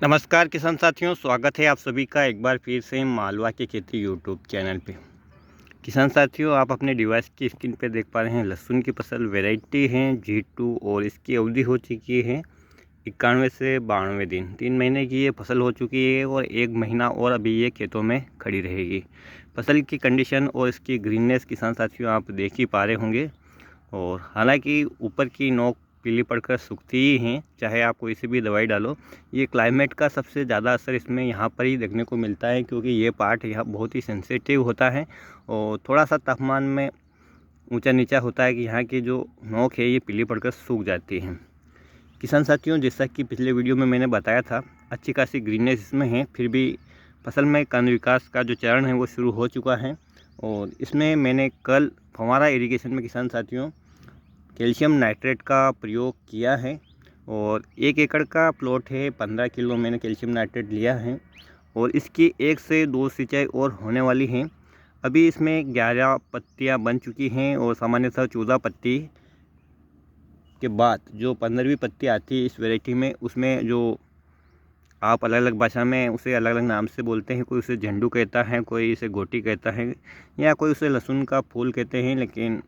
नमस्कार किसान साथियों, स्वागत है आप सभी का एक बार फिर से मालवा की खेती यूट्यूब चैनल पे। किसान साथियों, आप अपने डिवाइस की स्क्रीन पे देख पा रहे हैं लहसुन की फसल वैरायटी है G2 और इसकी अवधि हो चुकी है 91 से 92 दिन। 3 महीने की ये फसल हो चुकी है और 1 महीना और अभी ये खेतों में खड़ी रहेगी। फसल की कंडीशन और इसकी ग्रीननेस किसान साथियों आप देख ही पा रहे होंगे। और हालांकि ऊपर की नोक पीली पड़कर सूखती ही हैं, चाहे आप कोई सी भी दवाई डालो। ये क्लाइमेट का सबसे ज़्यादा असर इसमें यहाँ पर ही देखने को मिलता है, क्योंकि ये पार्ट यहाँ बहुत ही सेंसिटिव होता है और थोड़ा सा तापमान में ऊंचा नीचा होता है कि यहाँ की जो नोक है ये पीली पड़कर सूख जाती है। किसान साथियों, जैसा कि पिछले वीडियो में मैंने बताया था, अच्छी खासी ग्रीननेस इसमें है, फिर भी फसल में कंद विकास का जो चरण है वो शुरू हो चुका है। और इसमें मैंने कल फव्वारा इरिगेशन में किसान साथियों कैल्शियम नाइट्रेट का प्रयोग किया है और 1 एकड़ का प्लॉट है, 15 किलो मैंने कैल्शियम नाइट्रेट लिया है और इसकी 1 से 2 सिंचाई और होने वाली हैं। अभी इसमें 11 पत्तियां बन चुकी हैं और सामान्यतः 14 पत्ती के बाद जो 15वीं पत्ती आती है इस वैरायटी में, उसमें जो आप अलग अलग भाषा में उसे अलग अलग नाम से बोलते हैं, कोई उसे झंडू कहता है, कोई इसे गोटी कहता है या कोई उसे लहसुन का फूल कहते हैं, लेकिन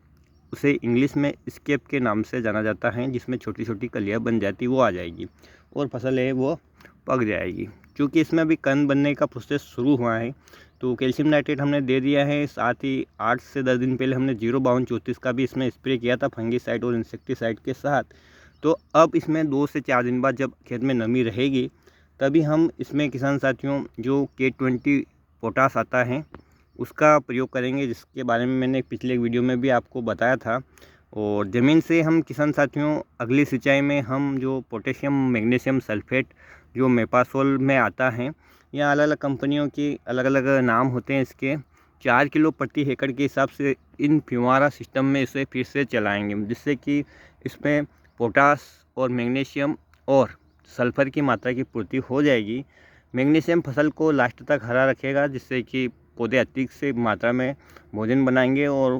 उसे इंग्लिश में स्केप के नाम से जाना जाता है। जिसमें छोटी छोटी कलियां बन जाती वो आ जाएगी और फसल है वो पक जाएगी। क्योंकि इसमें अभी कंद बनने का प्रोसेस शुरू हुआ है तो कैल्शियम नाइट्रेट हमने दे दिया है। साथ ही 8 से 10 दिन पहले हमने 05234 का भी इसमें स्प्रे किया था फंगीसाइड और इंसेक्टिसाइड के साथ। तो अब इसमें 2 से 4 दिन बाद जब खेत में नमी रहेगी तभी हम इसमें किसान साथियों जो K20 पोटास आता है उसका प्रयोग करेंगे, जिसके बारे में मैंने पिछले वीडियो में भी आपको बताया था। और ज़मीन से हम किसान साथियों अगली सिंचाई में हम जो पोटेशियम मैग्नीशियम सल्फेट जो मेपासोल में आता है, या अलग अलग कंपनियों की अलग अलग नाम होते हैं इसके, 4 किलो प्रति एकड़ के हिसाब से इन फव्वारा सिस्टम में इसे फिर से चलाएंगे, जिससे कि इसमें पोटास और मैग्नीशियम और सल्फ़र की मात्रा की पूर्ति हो जाएगी। मैग्नीशियम फसल को लास्ट तक हरा रखेगा, जिससे कि पौधे अधिक से मात्रा में भोजन बनाएंगे और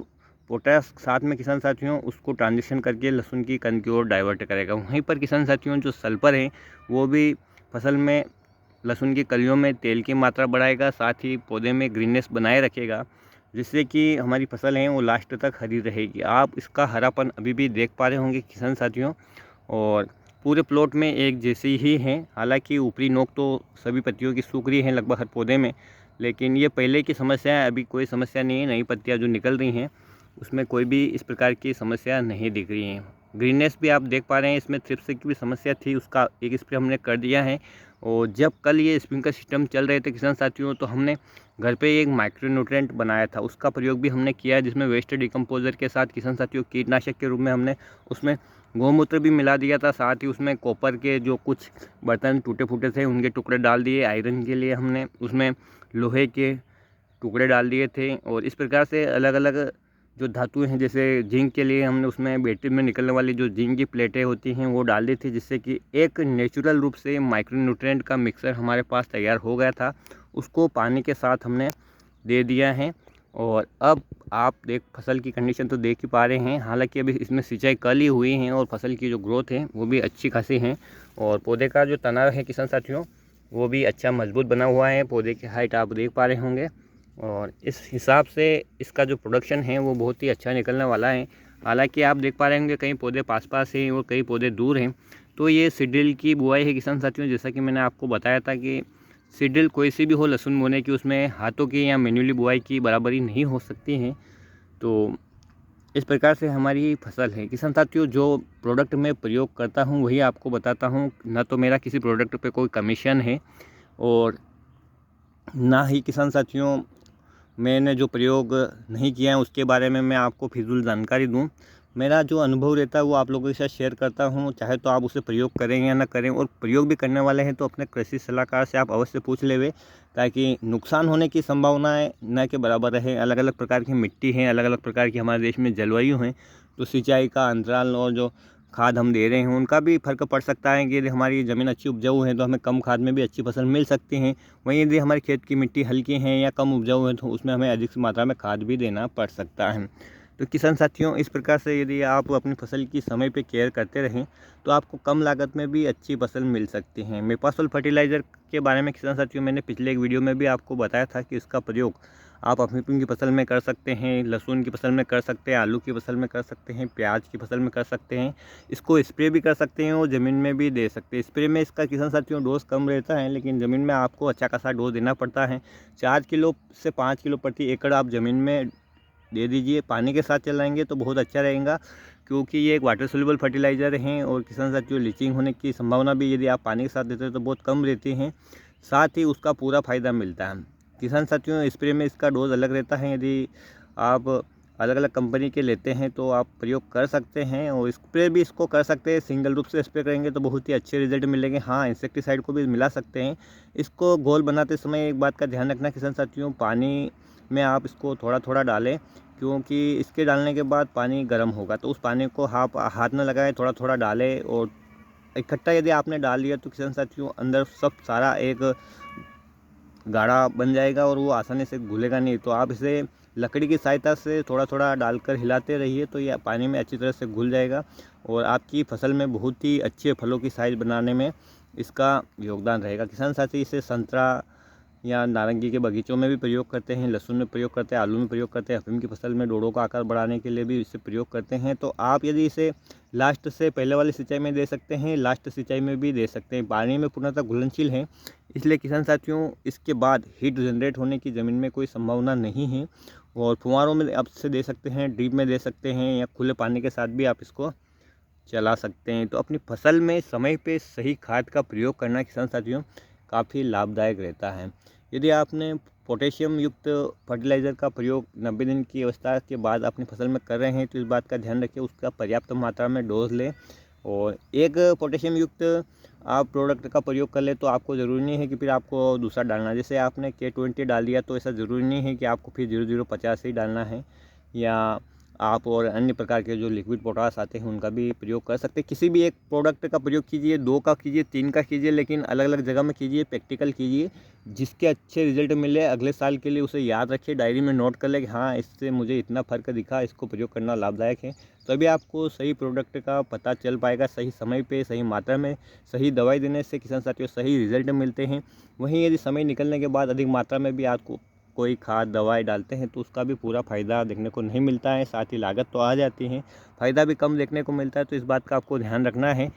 पोटास साथ में किसान साथियों उसको ट्रांजिशन करके लहसुन की कंद की ओर डाइवर्ट करेगा। वहीं पर किसान साथियों जो सल्फर है वो भी फसल में लहसुन की कलियों में तेल की मात्रा बढ़ाएगा, साथ ही पौधे में ग्रीननेस बनाए रखेगा, जिससे कि हमारी फसल है वो लास्ट तक हरी रहेगी। आप इसका हरापन अभी भी देख पा रहे होंगे किसान साथियों। और पूरे प्लॉट में एक जैसी ही हैं, हालांकि ऊपरी नोक तो सभी पत्तियों की सूख रही हैं लगभग हर पौधे में, लेकिन ये पहले की समस्या है, अभी कोई समस्या नहीं है। नई पत्तियां जो निकल रही हैं उसमें कोई भी इस प्रकार की समस्या नहीं दिख रही है। ग्रीननेस भी आप देख पा रहे हैं, इसमें थ्रिप्स की भी समस्या थी, उसका एक स्प्रे हमने कर दिया है। और जब कल ये स्प्रिंकलर सिस्टम चल रहे थे किसान साथियों तो हमने घर पे एक माइक्रो न्यूट्रेंट बनाया था, उसका प्रयोग भी हमने किया है, जिसमें वेस्ट डिकम्पोजर के साथ किसान साथियों कीटनाशक के रूप में हमने उसमें गौमूत्र भी मिला दिया था। साथ ही उसमें कॉपर के जो कुछ बर्तन टूटे फूटे थे उनके टुकड़े डाल दिए। आयरन के लिए हमने उसमें लोहे के टुकड़े डाल दिए थे। और इस प्रकार से अलग अलग जो धातुएं हैं, जैसे जिंक के लिए हमने उसमें बैटरी में निकलने वाली जो जिंक की प्लेटें होती हैं वो डाल दी थी, जिससे कि एक नेचुरल रूप से माइक्रो न्यूट्रिएंट का मिक्सर हमारे पास तैयार हो गया था। उसको पानी के साथ हमने दे दिया है। और अब आप फसल की कंडीशन तो देख ही पा रहे हैं, हालांकि अभी इसमें सिंचाई कल ही हुई है और फसल की जो ग्रोथ है वो भी अच्छी खासी है। और पौधे का जो तना है किसान साथियों वो भी अच्छा मजबूत बना हुआ है। पौधे की हाइट आप देख पा रहे होंगे और इस हिसाब से इसका जो प्रोडक्शन है वो बहुत ही अच्छा निकलने वाला है। हालांकि आप देख पा रहे होंगे कई पौधे पास पास हैं और कई पौधे दूर हैं। तो ये सीड्रिल की बुआई है किसान साथियों, जैसा कि मैंने आपको बताया था कि सीड्रिल कोई सी भी हो लहसुन बोने की, उसमें हाथों की या मैन्युअली बुआई की बराबरी नहीं हो सकती है। तो इस प्रकार से हमारी फसल है किसान साथियों। जो प्रोडक्ट मैं प्रयोग करता हूँ वही आपको बताता हूँ, ना तो मेरा किसी प्रोडक्ट पे कोई कमीशन है और ना ही किसान साथियों मैंने जो प्रयोग नहीं किया है उसके बारे में मैं आपको फिजूल जानकारी दूं। मेरा जो अनुभव रहता है वो आप लोगों के साथ शेयर करता हूं, चाहे तो आप उसे प्रयोग करें या ना करें। और प्रयोग भी करने वाले हैं तो अपने कृषि सलाहकार से आप अवश्य पूछ लेवे, ताकि नुकसान होने की संभावनाएं न के बराबर रहे। अलग अलग प्रकार की मिट्टी है, अलग अलग प्रकार की हमारे देश में जलवायु है, तो सिंचाई का अंतराल और जो खाद हम दे रहे हैं उनका भी फर्क पड़ सकता है कि यदि हमारी ज़मीन अच्छी उपजाऊ है तो हमें कम खाद में भी अच्छी फसल मिल सकती है। वहीं यदि हमारे खेत की मिट्टी हल्की है या कम उपजाऊ है तो उसमें हमें अधिक मात्रा में खाद भी देना पड़ सकता है। तो किसान साथियों, इस प्रकार से यदि आप अपनी फसल की समय पे केयर करते रहें तो आपको कम लागत में भी अच्छी फसल मिल सकती है। मेपासोल फर्टिलाइज़र के बारे में किसान साथियों मैंने पिछले एक वीडियो में भी आपको बताया था कि इसका प्रयोग आप अपनी की फसल में कर सकते हैं, लहसुन की फसल में कर सकते हैं, आलू की फसल में कर सकते हैं, प्याज की फसल में कर सकते हैं। इसको स्प्रे भी कर सकते हैं और ज़मीन में भी दे सकते हैं। स्प्रे में इसका किसान साथियों डोज़ कम रहता है, लेकिन ज़मीन में आपको अच्छा खासा डोज़ देना पड़ता है। 4 किलो से 5 किलो प्रति एकड़ आप ज़मीन में दे दीजिए। पानी के साथ चलाएंगे तो बहुत अच्छा रहेगा, क्योंकि ये एक वाटर सोल्यूबल फर्टिलाइज़र हैं और किसान साथियों लीचिंग होने की संभावना भी यदि आप पानी के साथ देते हैं तो बहुत कम रहती है। साथ ही उसका पूरा फ़ायदा मिलता है। किसान साथियों, स्प्रे में इसका डोज अलग रहता है। यदि आप अलग अलग कंपनी के लेते हैं तो आप प्रयोग कर सकते हैं, और स्प्रे भी इसको कर सकते हैं। सिंगल रूप से स्प्रे करेंगे तो बहुत ही अच्छे रिजल्ट मिलेंगे। हाँ, इंसेक्टिसाइड को भी मिला सकते हैं। इसको घोल बनाते समय एक बात का ध्यान रखना किसान साथियों, पानी में आप इसको थोड़ा थोड़ा डालें, क्योंकि इसके डालने के बाद पानी गर्म होगा, तो उस पानी को आप हाथ में लगाएं, थोड़ा थोड़ा डालें। और इकट्ठा यदि आपने डाल दिया तो किसान साथियों अंदर सब सारा एक गाढ़ा बन जाएगा और वो आसानी से घुलेगा नहीं। तो आप इसे लकड़ी की सहायता से थोड़ा थोड़ा डालकर हिलाते रहिए, तो ये पानी में अच्छी तरह से घुल जाएगा और आपकी फसल में बहुत ही अच्छे फलों की साइज़ बनाने में इसका योगदान रहेगा। किसान साथी इसे संतरा या नारंगी के बगीचों में भी प्रयोग करते हैं, लहसुन में प्रयोग करते हैं, आलू में प्रयोग करते हैं, अफीम की फसल में डोड़ों का आकार बढ़ाने के लिए भी इसे प्रयोग करते हैं। तो आप यदि इसे लास्ट से पहले वाली सिंचाई में दे सकते हैं, लास्ट सिंचाई में भी दे सकते हैं। पानी में पूर्णतः घुलनशील है, इसलिए किसान साथियों इसके बाद हीट जनरेट होने की ज़मीन में कोई संभावना नहीं है। और फुहारों में आप इसे दे सकते हैं, ड्रिप में दे सकते हैं, या खुले पानी के साथ भी आप इसको चला सकते हैं। तो अपनी फसल में समय पे सही खाद का प्रयोग करना किसान साथियों काफ़ी लाभदायक रहता है। यदि आपने पोटेशियम युक्त फर्टिलाइज़र का प्रयोग 90 दिन की अवस्था के बाद अपनी फसल में कर रहे हैं तो इस बात का ध्यान रखिए उसका पर्याप्त मात्रा में डोज लें। और एक पोटेशियम युक्त आप प्रोडक्ट का प्रयोग कर ले तो आपको ज़रूरी नहीं है कि फिर आपको दूसरा डालना। जैसे आपने K20 डाल दिया तो ऐसा ज़रूरी नहीं है कि आपको फिर 0050 ही डालना है, या आप और अन्य प्रकार के जो लिक्विड पोटास आते हैं उनका भी प्रयोग कर सकते हैं। किसी भी एक प्रोडक्ट का प्रयोग कीजिए, 2 का कीजिए, 3 का कीजिए, लेकिन अलग अलग जगह में कीजिए, प्रैक्टिकल कीजिए। जिसके अच्छे रिजल्ट मिले अगले साल के लिए उसे याद रखिए, डायरी में नोट कर ले कि हाँ इससे मुझे इतना फ़र्क दिखा, इसको प्रयोग करना लाभदायक है। तभी आपको सही प्रोडक्ट का पता चल पाएगा। सही समय पे सही मात्रा में सही दवाई देने से किसान साथियों सही रिजल्ट मिलते हैं। वहीं यदि समय निकलने के बाद अधिक मात्रा में भी आपको कोई खाद दवाई डालते हैं तो उसका भी पूरा फ़ायदा देखने को नहीं मिलता है, साथ ही लागत तो आ जाती है, फ़ायदा भी कम देखने को मिलता है। तो इस बात का आपको ध्यान रखना है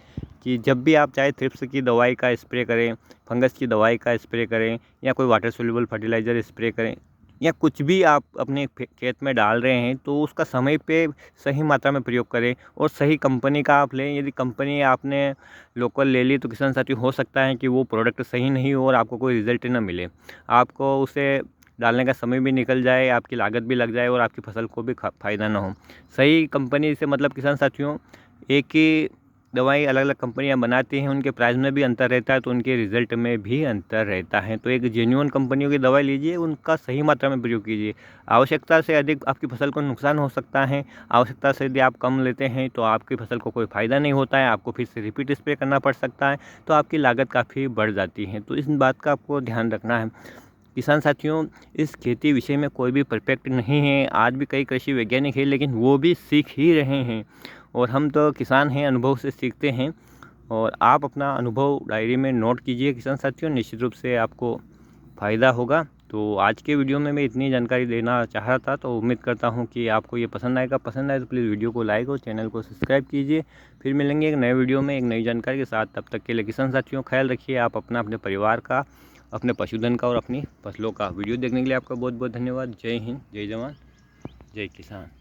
कि जब भी आप चाहे थ्रिप्स की दवाई का स्प्रे करें, फंगस की दवाई का स्प्रे करें, या कोई वाटर सोल्यूबल फर्टिलाइज़र स्प्रे करें, या कुछ भी आप अपने खेत में डाल रहे हैं तो उसका समय पे सही मात्रा में प्रयोग करें और सही कंपनी का आप लें। यदि कंपनी आपने लोकल ले ली तो किसान साथी हो सकता है कि वो प्रोडक्ट सही नहीं हो और आपको कोई रिज़ल्ट ना मिले, आपको उसे डालने का समय भी निकल जाए, आपकी लागत भी लग जाए और आपकी फसल को भी फ़ायदा ना हो। सही कंपनी से मतलब किसान साथियों एक ही दवाई अलग अलग कंपनियां बनाती हैं, उनके प्राइस में भी अंतर रहता है तो उनके रिज़ल्ट में भी अंतर रहता है। तो एक जेन्युइन कंपनियों की दवाई लीजिए, उनका सही मात्रा में प्रयोग कीजिए। आवश्यकता से अधिक आपकी फसल को नुकसान हो सकता है, आवश्यकता से यदि आप कम लेते हैं तो आपकी फसल को कोई फ़ायदा नहीं होता है, आपको फिर से रिपीट स्प्रे करना पड़ सकता है, तो आपकी लागत काफ़ी बढ़ जाती है। तो इस बात का आपको ध्यान रखना है। किसान साथियों, इस खेती विषय में कोई भी परफेक्ट नहीं है। आज भी कई कृषि वैज्ञानिक हैं लेकिन वो भी सीख ही रहे हैं, और हम तो किसान हैं, अनुभव से सीखते हैं। और आप अपना अनुभव डायरी में नोट कीजिए किसान साथियों, निश्चित रूप से आपको फ़ायदा होगा। तो आज के वीडियो में मैं इतनी जानकारी देना चाह रहा था, तो उम्मीद करता हूँ कि आपको ये पसंद आएगा। पसंद आए तो प्लीज़ वीडियो को लाइक और चैनल को सब्सक्राइब कीजिए। फिर मिलेंगे एक नए वीडियो में एक नई जानकारी के साथ। तब तक के लिए किसान साथियों ख्याल रखिए आप अपना, अपने परिवार का, अपने पशुधन का और अपनी फसलों का। वीडियो देखने के लिए आपका बहुत बहुत धन्यवाद। जय हिंद, जय जवान, जय किसान।